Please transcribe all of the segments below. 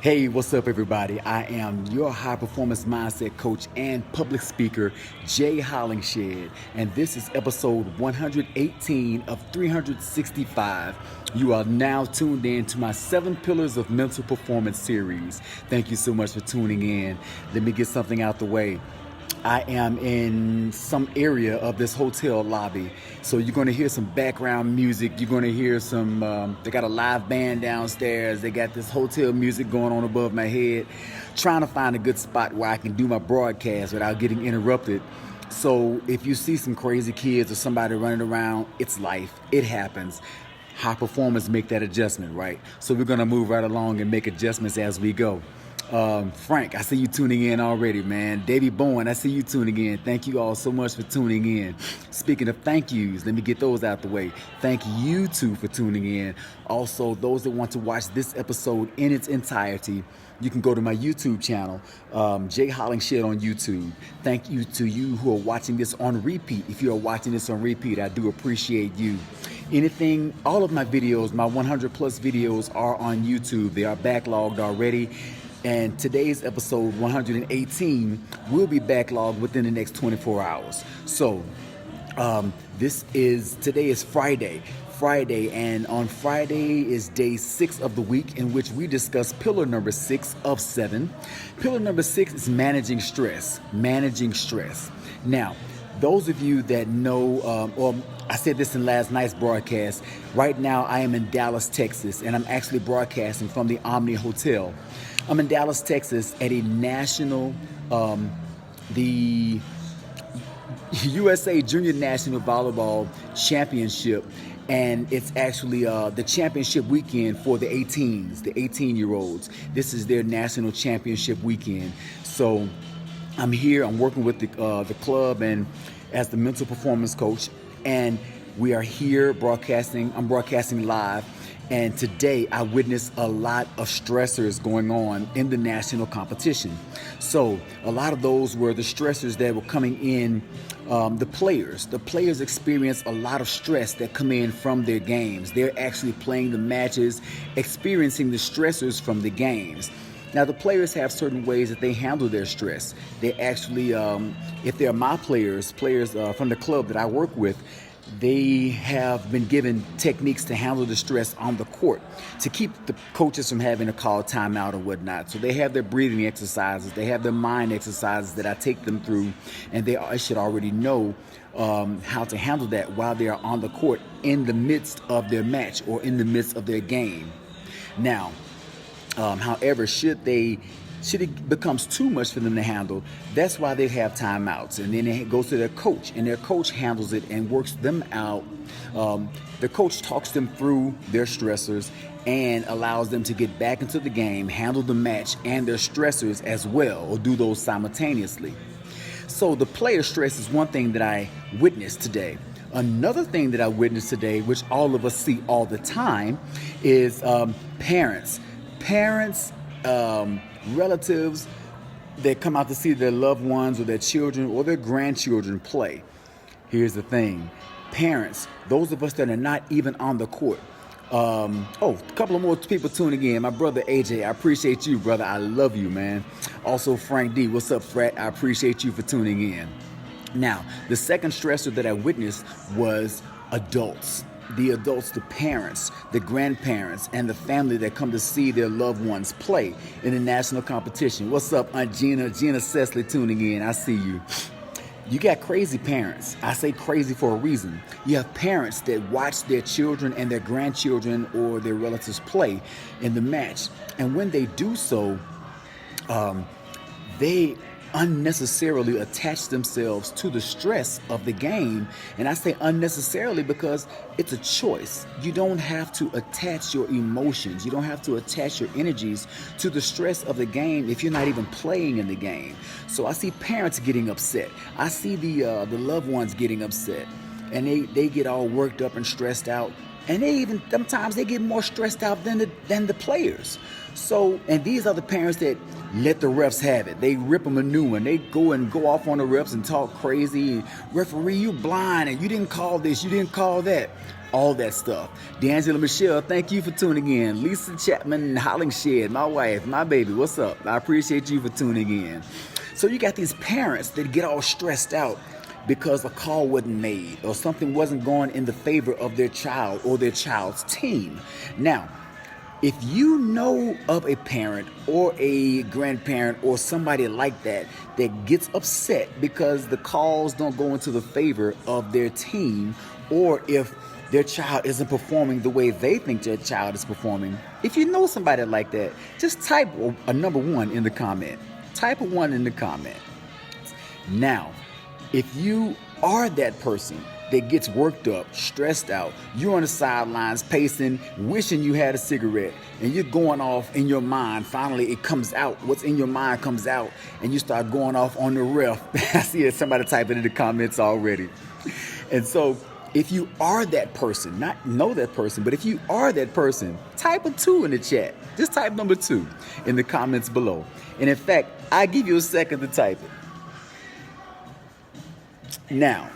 Hey, what's up, everybody? I am your high performance mindset coach and public speaker, Jay Hollingshed, and this is episode 118 of 365. You are now tuned in to my 7 Pillars of Mental Performance series. Thank you so much for tuning in. Let me get something out the way. I am in some area of this hotel lobby, so you're going to hear some background music. You're going to hear they got a live band downstairs. They got this hotel music going on above my head, trying to find a good spot where I can do my broadcast without getting interrupted. So if you see some crazy kids or somebody running around, it's life. It happens. High performers make that adjustment, right? So we're going to move right along and make adjustments as we go. Frank, I see you tuning in already, man. Davey Bowen, I see you tuning in. Thank you all so much for tuning in. Speaking of thank yous, let me get those out the way. Thank you too for tuning in. Also, those that want to watch this episode in its entirety, you can go to my YouTube channel, Jay Hollingshed on YouTube. Thank you to you who are watching this on repeat. If you are watching this on repeat, I do appreciate you. All of my videos, my 100 plus videos are on YouTube. They are backlogged already. And today's episode 118 will be backlogged within the next 24 hours. So today is Friday, and on Friday is day 6 of the week in which we discuss pillar number 6 of 7. Pillar number 6 is managing stress. Now, those of you that know, I said this in last night's broadcast, right now I am in Dallas, Texas, and I'm actually broadcasting from the Omni Hotel. I'm in Dallas, Texas at a national, the USA Junior National Volleyball Championship, and it's actually the championship weekend for the 18s, the 18-year-olds. This is their national championship weekend. So I'm here, I'm working with the club and as the mental performance coach, and we are here broadcasting. I'm broadcasting live. And today I witnessed a lot of stressors going on in the national competition. So a lot of those were the stressors that were coming in. The players experience a lot of stress that come in from their games. They're actually playing the matches, experiencing the stressors from the games. Now, the players have certain ways that they handle their stress. They actually, if they're my players from the club that I work with, they have been given techniques to handle the stress on the court to keep the coaches from having to call timeout or whatnot. So they have their breathing exercises, they have their mind exercises that I take them through, and they should already know how to handle that while they are on the court in the midst of their match or in the midst of their game. Now, however, should it becomes too much for them to handle, that's why they have timeouts. And then it goes to their coach, and their coach handles it and works them out. The coach talks them through their stressors and allows them to get back into the game, handle the match and their stressors as well, or do those simultaneously. So the player stress is one thing that I witnessed today. Another thing that I witnessed today, which all of us see all the time, is parents, relatives that come out to see their loved ones or their children or their grandchildren play. Here's the thing. Parents, those of us that are not even on the court. A couple of more people tuning in. My brother AJ, I appreciate you, brother. I love you, man. Also, Frank D, what's up, Frat? I appreciate you for tuning in. Now, the second stressor that I witnessed was adults. The adults, the parents, the grandparents, and the family that come to see their loved ones play in the national competition. What's up, Aunt Gina? Gina Cecily tuning in. I see you. You got crazy parents. I say crazy for a reason. You have parents that watch their children and their grandchildren or their relatives play in the match. And when they do so, they unnecessarily attach themselves to the stress of the game. And I say unnecessarily because it's a choice. You don't have to attach your emotions. You don't have to attach your energies to the stress of the game if you're not even playing in the game. So I see parents getting upset. I see the loved ones getting upset. And they get all worked up and stressed out. And sometimes they get more stressed out than the players. So, and these are the parents that let the refs have it. They rip them a new one. They go off on the refs and talk crazy. Referee, you blind and you didn't call this, you didn't call that. all that stuff. D'Angela Michelle, thank you for tuning in. Lisa Chapman Hollingshed, my wife, my baby, what's up? I appreciate you for tuning in. So you got these parents that get all stressed out because a call wasn't made or something wasn't going in the favor of their child or their child's team. Now, if you know of a parent or a grandparent or somebody like that that gets upset because the calls don't go into the favor of their team, or if their child isn't performing the way they think their child is performing, if you know somebody like that, just type a number 1 in the comment. Type a 1 in the comment. Now, if you are that person that gets worked up, stressed out, you're on the sidelines pacing, wishing you had a cigarette, and you're going off in your mind. Finally, it comes out. What's in your mind comes out, and you start going off on the ref. I see somebody typing in the comments already. And so, if you are that person, not know that person, but if you are that person, type a 2 in the chat. Just type number 2 in the comments below. And in fact, I give you a second to type it. Now,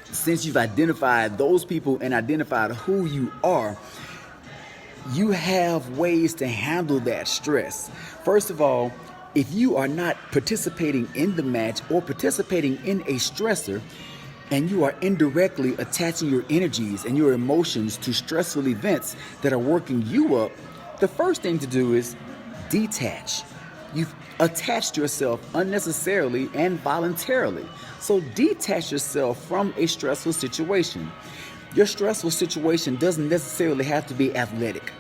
since you've identified those people and identified who you are, you have ways to handle that stress. First of all, if you are not participating in the match or participating in a stressor, and you are indirectly attaching your energies and your emotions to stressful events that are working you up, the first thing to do is detach. You've attached yourself unnecessarily and voluntarily. So detach yourself from a stressful situation. Your stressful situation doesn't necessarily have to be athletic.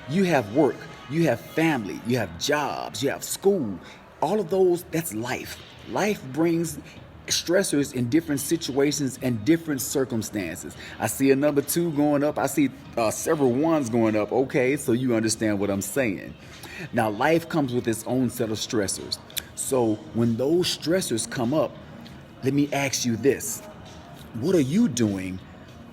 You have work, you have family, you have jobs, you have school. All of those, that's life. Life brings stressors in different situations and different circumstances. I see a number 2 going up. I see several 1s going up. Okay, so you understand what I'm saying. Now, life comes with its own set of stressors. So when those stressors come up, let me ask you this. What are you doing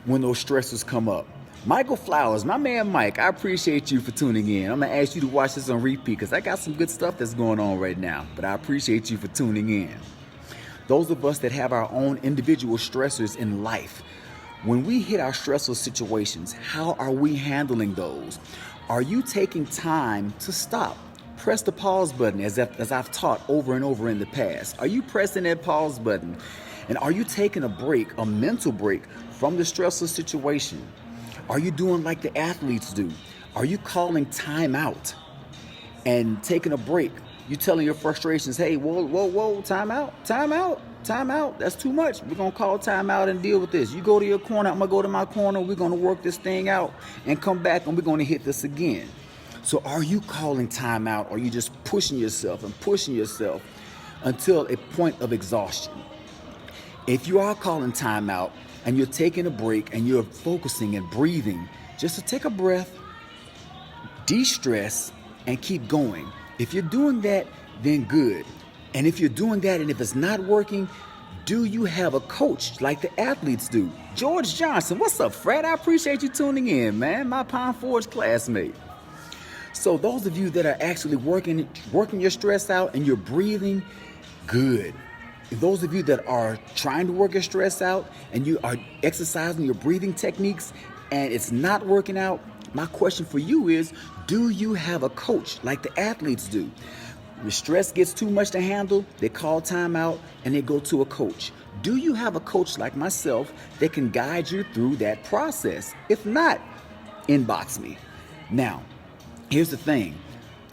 when those stressors come up? Michael Flowers, my man Mike, I appreciate you for tuning in. I'm going to ask you to watch this on repeat because I got some good stuff that's going on right now. But I appreciate you for tuning in. Those of us that have our own individual stressors in life, when we hit our stressful situations, how are we handling those? Are you taking time to stop? Press the pause button as I've taught over and over in the past. Are you pressing that pause button? And are you taking a break, a mental break from the stressful situation? Are you doing like the athletes do? Are you calling time out and taking a break? You telling your frustrations, hey, whoa, time out. That's too much. We're going to call time out and deal with this. You go to your corner, I'm going to go to my corner. We're going to work this thing out and come back and we're going to hit this again. So are you calling time out, or are you just pushing yourself until a point of exhaustion? If you are calling time out and you're taking a break and you're focusing and breathing, just to take a breath, de-stress, and keep going. If you're doing that, then good. And if you're doing that and if it's not working, do you have a coach like the athletes do? George Johnson, what's up, Fred? I appreciate you tuning in, man. My Pine Forge classmate. So those of you that are actually working your stress out and you're breathing, good. Those of you that are trying to work your stress out and you are exercising your breathing techniques and it's not working out, my question for you is, do you have a coach like the athletes do? When stress gets too much to handle, they call time out and they go to a coach. Do you have a coach like myself that can guide you through that process? If not, inbox me. Now, here's the thing.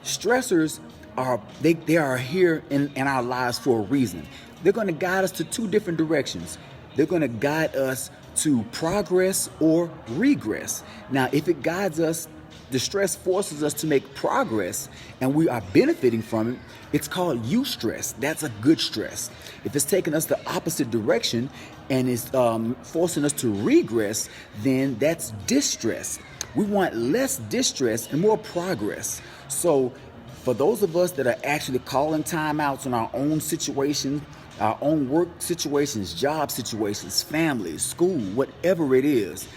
Stressors are here in our lives for a reason. They're going to guide us to 2 different directions. They're going to guide us to progress or regress. Now, if it guides us, the stress forces us to make progress and we are benefiting from it, it's called eustress. That's a good stress. If it's taking us the opposite direction and is forcing us to regress, then that's distress. We want less distress and more progress. So for those of us that are actually calling timeouts on our own situations, our own work situations, job situations, families, school, whatever it is,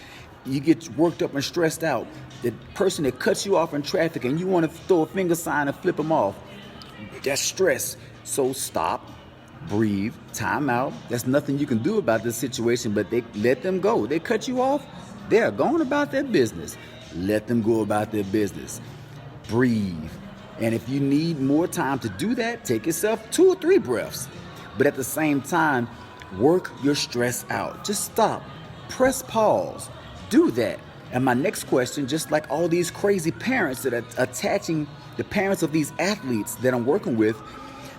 you get worked up and stressed out. The person that cuts you off in traffic and you want to throw a finger sign and flip them off, that's stress. So stop, breathe, time out. There's nothing you can do about this situation, but they let them go. They cut you off, They are going about their business. Let them go about their business. Breathe. And if you need more time to do that, take yourself 2 or 3 breaths. But at the same time, work your stress out. Just stop. Press pause. Do that. And my next question, just like all these crazy parents that are attaching, the parents of these athletes that I'm working with,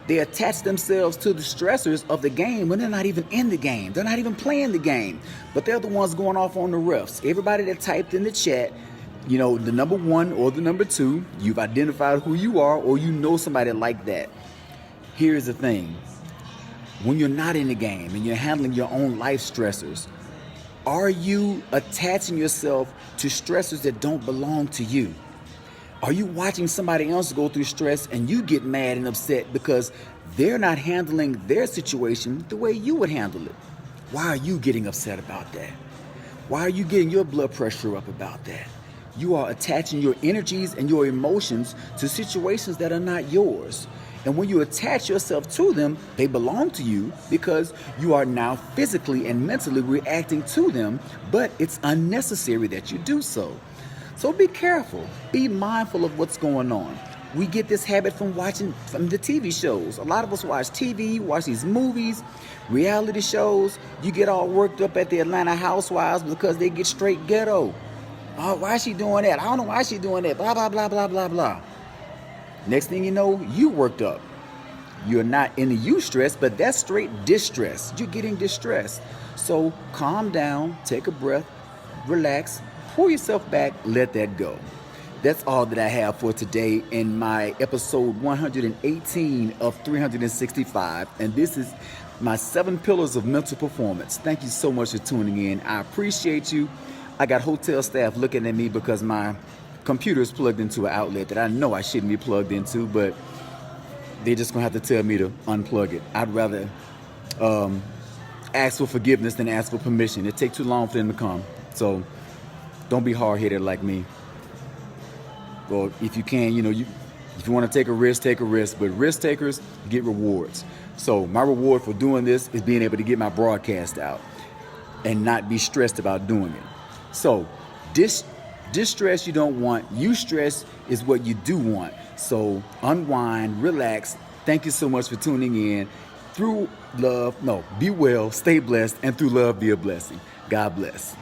they attach themselves to the stressors of the game when they're not even in the game. They're not even playing the game. But they're the ones going off on the refs. Everybody that typed in the chat, the number 1 or the number 2, you've identified who you are, or you know somebody like that. Here's the thing. When you're not in the game and you're handling your own life stressors, are you attaching yourself to stressors that don't belong to you? Are you watching somebody else go through stress and you get mad and upset because they're not handling their situation the way you would handle it? Why are you getting upset about that? Why are you getting your blood pressure up about that? You are attaching your energies and your emotions to situations that are not yours. And when you attach yourself to them, they belong to you because you are now physically and mentally reacting to them, but it's unnecessary that you do so. So be careful. Be mindful of what's going on. We get this habit from watching from the TV shows. A lot of us watch TV, watch these movies, reality shows. You get all worked up at the Atlanta Housewives because they get straight ghetto. Oh, why is she doing that? I don't know why she's doing that. Blah, blah, blah, blah, blah, blah. Next thing you know, you worked up. You're not in the eustress, but that's straight distress. You're getting distressed. So calm down, take a breath, relax, pull yourself back, let that go. That's all that I have for today in my episode 118 of 365. And this is my 7 pillars of mental performance. Thank you so much for tuning in. I appreciate you. I got hotel staff looking at me because my computer is plugged into an outlet that I know I shouldn't be plugged into, but they're just going to have to tell me to unplug it. I'd rather ask for forgiveness than ask for permission. It takes too long for them to come. So don't be hard-headed like me. Well, if you can, if you want to take a risk, but risk takers get rewards. So my reward for doing this is being able to get my broadcast out and not be stressed about doing it. So distress you don't want. Eustress is what you do want. So unwind, relax. Thank you so much for tuning in. Be well, stay blessed, and through love, be a blessing. God bless.